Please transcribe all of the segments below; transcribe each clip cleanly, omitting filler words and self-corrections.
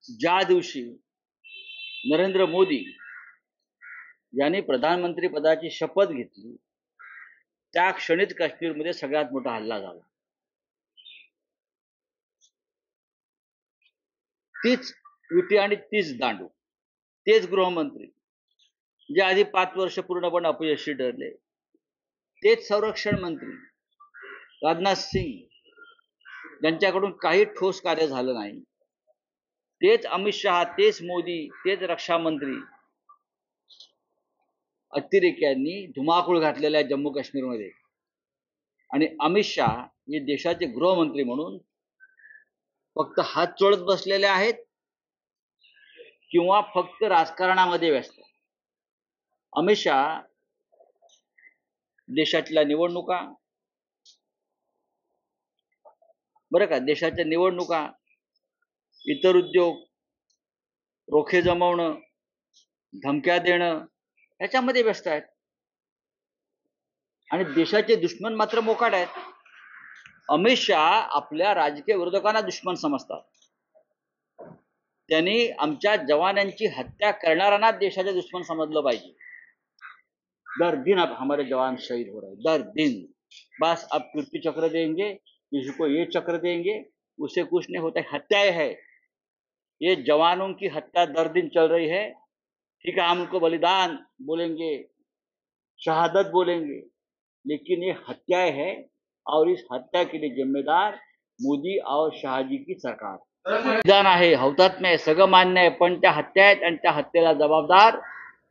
ज्या दिवशी नरेंद्र मोदी यांनी प्रधानमंत्री पदाची शपथ घेतली त्या क्षणीच काश्मीरमध्ये सगळ्यात मोठा हल्ला झाला। तीच युती आणि तीच दांडू, तेच गृहमंत्री जे आधी 5 वर्ष पूर्णपणे अपयशी ठरले, तेच संरक्षण मंत्री राजनाथ सिंग ज्यांच्याकडून काही ठोस कार्य झालं नाही, तेच अमित शहा, तेच मोदी, तेच रक्षा मंत्री अतिरेक्यांनी धुमाकूळ घातलेल्या जम्मू काश्मीरमध्ये। आणि अमित शहा हे देशाचे गृहमंत्री म्हणून फक्त हात चोळत बसलेले आहेत किंवा फक्त राजकारणामध्ये व्यस्त। अमित शहा देशातल्या निवडणुका, बरं का, देशाच्या निवडणुका, इतर उद्योग, रोखे जमवणं, धमक्या देणं याच्यामध्ये व्यस्त आहेत आणि देशाचे दुश्मन मात्र मोकाट आहेत। अमित शहा आपल्या राजकीय विरोधकांना दुश्मन समजतात। त्यांनी आमच्या जवानांची हत्या करणाऱ्यांना देशाचे दुश्मन समजलं पाहिजे। दर दिन अब हमारे जवान शहीद हो रहे हैं, दर दिन। बस अब कीर्ति चक्र देंगे, किसी को ये चक्र देंगे, उसे कुछ नहीं होता। हत्याएं है, ये जवानों की हत्या दर दिन चल रही है। ठीक है, हम उनको बलिदान बोलेंगे, शहादत बोलेंगे, लेकिन ये हत्याएं है और इस हत्या के लिए जिम्मेदार मोदी और शहाजी की सरकार। बलिदान आहे, हौतात्म्य आहे, सगळं मान्य आहे, पण त्या हत्या आहेत आणि त्या हत्येला जबाबदार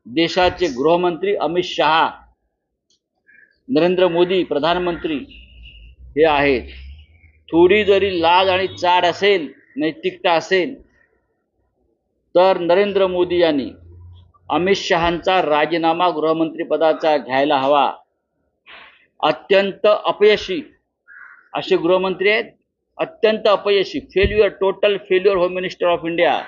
देशाचे गृहमंत्री अमित शहा, नरेंद्र मोदी प्रधानमंत्री हे आहेत। थोडी जरी लाज आणि चाड असेल, नैतिकता असेल, तर नरेंद्र मोदी यांनी अमित शहांचा राजीनामा गृहमंत्री पदाचा घ्यायला हवा। अत्यंत अपयशी असे गृहमंत्री आहेत, अत्यंत अपयशी, failure, total failure home minister of India.